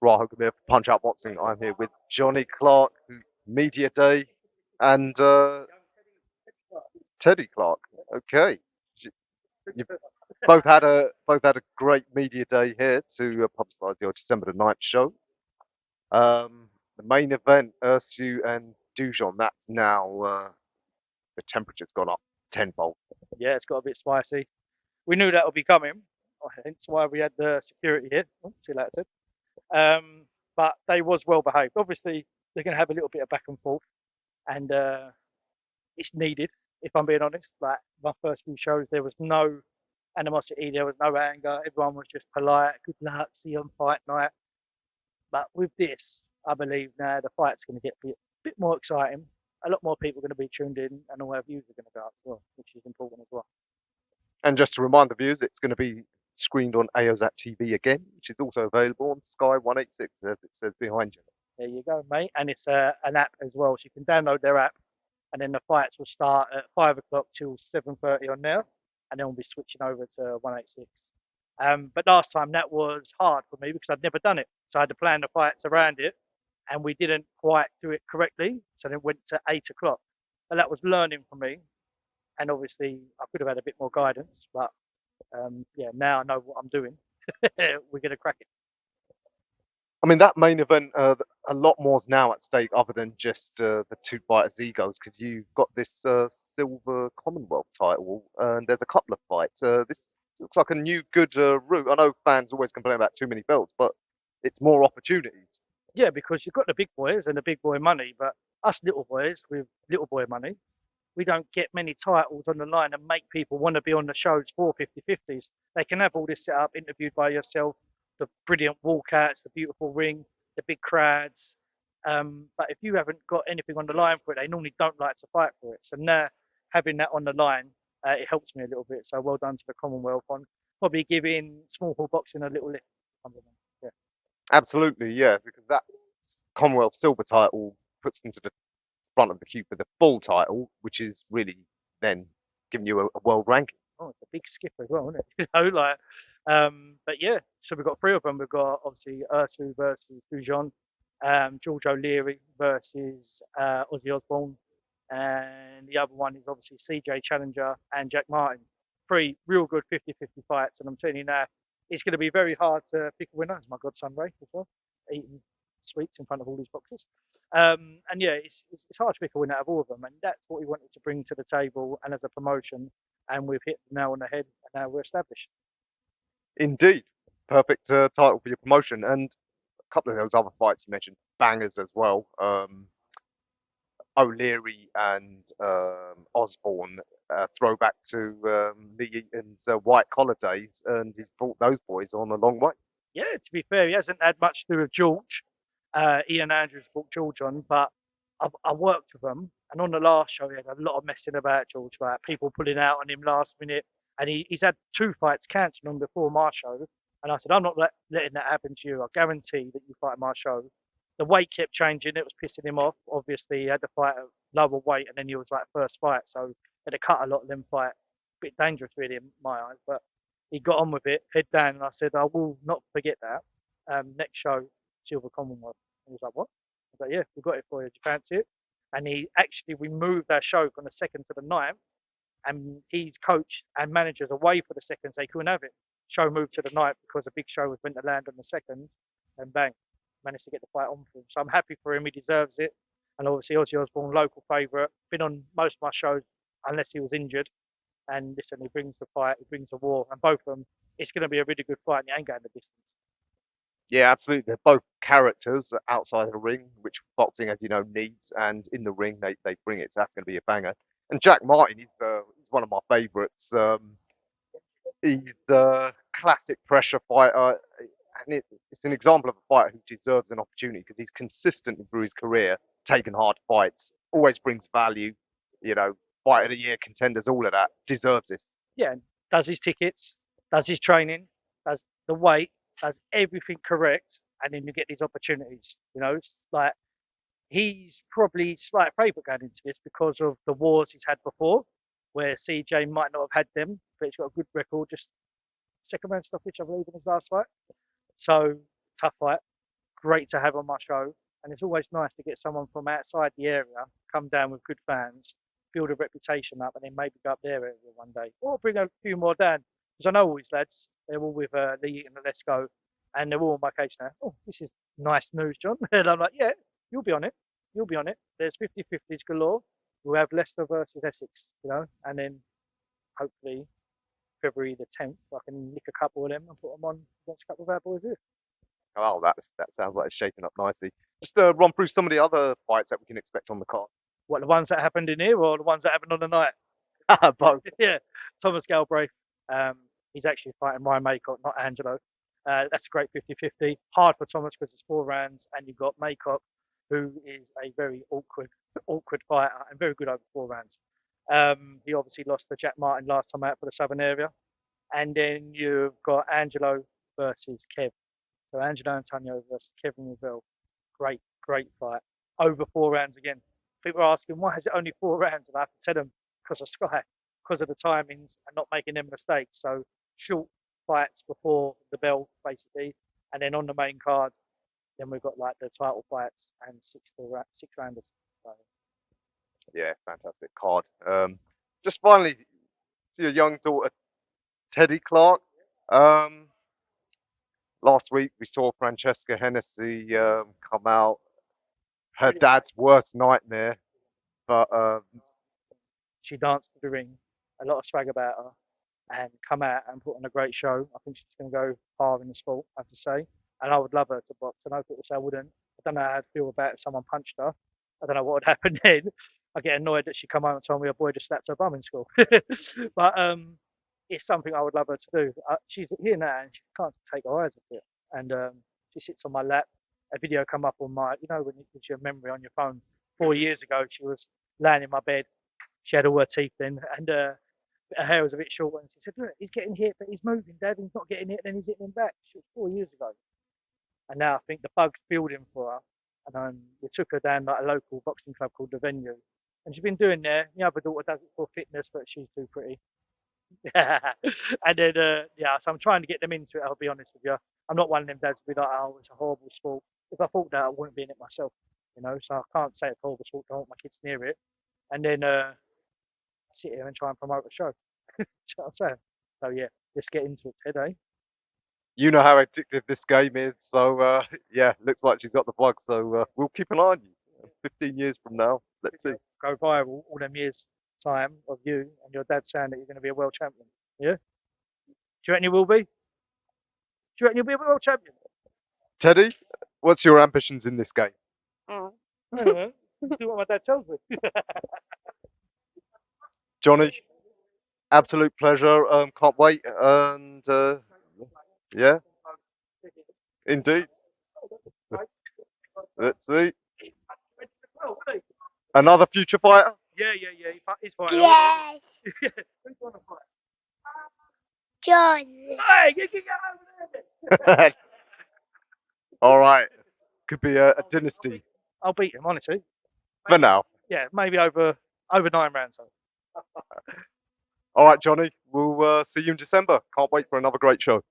Rahul Gamir for Punch Out Boxing. I'm here with Johnny Clark, Media Day, and Teddy Clark. Okay, you both had a great media day here to publicise your December the 9th show. The main event, Ursu and Dujon. That's now the temperature's gone up tenfold. Yeah, it's got a bit spicy. We knew that would be coming, hence why we had the security here. Oh, see you later, Ted. But they was well behaved. Obviously, they're going to have a little bit of back and forth, and it's needed. If I'm being honest, like my first few shows, there was no animosity, there was no anger. Everyone was just polite. Good luck, see you on fight night. But with this, I believe now the fight's going to get a bit more exciting. A lot more people are going to be tuned in, and all our views are going to go up as well, which is important as well. And just to remind the viewers, it's going to be screened on AOZAT TV again, which is also available on Sky 186, as it says behind you. There you go, mate. And it's an app as well, so you can download their app, and then the fights will start at 5 o'clock till 7:30 on there, and then we'll be switching over to 186. But last time that was hard for me because I'd never done it, so I had to plan the fights around it, and we didn't quite do it correctly, so then it went to 8 o'clock. But that was learning for me, and obviously I could have had a bit more guidance, but yeah, now I know what I'm doing. We're gonna crack it. I mean, that main event, a lot more's now at stake other than just the two fighters' egos, because you've got this silver Commonwealth title, and there's a couple of fights. This looks like a new good route. I know fans always complain about too many belts, but it's more opportunities. Yeah, because you've got the big boys and the big boy money, but us little boys with little boy money, we don't get many titles on the line and make people want to be on the shows for 50-50s. They can have all this set up, interviewed by yourself, the brilliant walkouts, the beautiful ring, the big crowds. But if you haven't got anything on the line for it, they normally don't like to fight for it. So now having that on the line, it helps me a little bit. So well done to the Commonwealth on probably giving small hall boxing a little lift. Yeah. Absolutely, yeah, because that Commonwealth silver title puts them to the front of the queue for the full title, which is really then giving you a world ranking. Oh, it's a big skip as well, isn't it? But yeah, so we've got three of them. We've got obviously Ursu versus Dujon, George O'Leary versus Ozzy Osbourne, and the other one is obviously CJ Challenger and Jack Martin. Three real good 50-50 fights, and I'm telling you now, it's going to be very hard to pick a winner. It's my godson Ray as well, eating sweets in front of all these boxes. And yeah, it's hard to pick a winner out of all of them, and that's what we wanted to bring to the table and as a promotion, and we've hit the nail on the head, and now we're established. Indeed, perfect title for your promotion. And a couple of those other fights you mentioned, bangers as well. O'Leary and Osborne, throwback to Lee Eaton's white collar days, and he's brought those boys on a long way. Yeah, to be fair, he hasn't had much to do with George. Ian Andrews brought George on, but I worked with him, and on the last show, he had a lot of messing about George, like people pulling out on him last minute, and he's had two fights cancelled on before my show, and I said, I'm not letting that happen to you. I guarantee that you fight my show. The weight kept changing; it was pissing him off. Obviously, he had to fight at lower weight, and then he was like first fight, so he had to cut a lot of them fight. A bit dangerous, really, in my eyes, but he got on with it, head down, and I said, I will not forget that. Next show, Silver Commonwealth. And he was like, what? I was like, yeah, we got it for you. Do you fancy it? And he actually, we moved our show from the second to the ninth, and his coach and managers away for the second, so he couldn't have it. Show moved to the ninth because the big show was meant to land on the second, and bang, managed to get the fight on for him. So I'm happy for him. He deserves it. And obviously, Ozzy Osbourne, local favourite, been on most of my shows unless he was injured. And listen, he brings the fight, he brings the war, and both of them, it's going to be a really good fight, and you ain't going the distance. Yeah, absolutely. They're both characters outside of the ring, which boxing, as you know, needs, and in the ring they bring it. So that's going to be a banger. And Jack Martin, he's one of my favourites. He's a classic pressure fighter, and it's an example of a fighter who deserves an opportunity because he's consistently through his career taken hard fights, always brings value. You know, fight of the year contenders, all of that deserves this. Yeah, does his tickets, does his training, does the weight, does everything correct, and then you get these opportunities. You know, it's like he's probably slight favourite going into this because of the wars he's had before, where CJ might not have had them, but he's got a good record, just second round stoppage, I believe, in his last fight. So tough fight, great to have on my show. And it's always nice to get someone from outside the area come down with good fans, build a reputation up, and then maybe go up their area one day, or bring a few more down. Because I know all these lads, they're all with Lee and the Let's Go, and they're all on my case now. Oh, this is nice news, John. And I'm like, yeah, you'll be on it. You'll be on it. There's 50-50s galore. We'll have Leicester versus Essex, and then hopefully February the 10th, I can nick a couple of them and put them on against a couple of our boys here. Oh, that sounds like it's shaping up nicely. Just run through some of the other fights that we can expect on the card. What, the ones that happened in here or the ones that happened on the night? Both. Yeah, Thomas Galbraith. He's actually fighting Ryan Maycock, not Angelo. That's a great 50-50. Hard for Thomas because it's 4 rounds, and you've got Maycock, who is a very awkward fighter and very good over 4 rounds. He obviously lost to Jack Martin last time out for the Southern area. And then you've got Angelo versus Kev. So Angelo Antonio versus Kevin Revell. Great fight. Over 4 rounds again. People are asking, why is it only 4 rounds? And I have to tell them, because of Sky, because of the timings and not making them mistakes. So short fights before the bell, basically. And then on the main card, then we've got like the title fights and six rounders. So, Yeah, fantastic card. Just finally, to your young daughter, Teddy Clark. Last week we saw Francesca Hennessy come out. Her dad's worst nightmare, but she danced to the ring, a lot of swag about her, and come out and put on a great show. I think she's going to go far in the sport, I have to say. And I would love her to box. I know people say I wouldn't. I don't know how I'd feel about if someone punched her. I don't know what would happen then. I get annoyed that she come home and told me her boy just slapped her bum in school. But it's something I would love her to do. She's here now and she can't take her eyes off it. And she sits on my lap. A video come up on my, when it gives you a memory on your phone. 4 years ago, she was laying in my bed. She had all her teeth in, and her hair was a bit short. And she said, "Look, he's getting hit, but he's moving, Dad. He's not getting hit, then he's hitting him back." She was 4 years ago, and now I think the bug's building for her. And we took her down like a local boxing club called the Venue, and she's been doing there. The other daughter does it for fitness, but she's too pretty. And then so I'm trying to get them into it. I'll be honest with you. I'm not one of them dads to be like, "Oh, it's a horrible sport." If I thought that, I wouldn't be in it myself. So I can't say it's a horrible sport. I don't want my kids near it. And then sit here and try and promote a show. You know what I'm saying? So yeah, let's get into it today. you know how addictive this game is. So yeah, looks like she's got the bug. So we'll keep an eye on you. 15 years from now, let's see. Go viral all them years time of you and your dad saying that you're going to be a world champion. Yeah? Do you reckon you will be? Do you reckon you'll be a world champion? Teddy, what's your ambitions in this game? I don't know. Do what my dad tells me. Johnny, absolute pleasure. Can't wait. And yeah, indeed. Let's see. Another future fighter. Yeah. He's fighting. Yeah, Who's going to fight? John. Hey, get over there. All right. Could be a dynasty I'll beat him, honestly. for now. Yeah, maybe over 9 rounds. All right, Johnny. We'll see you in December. Can't wait for another great show.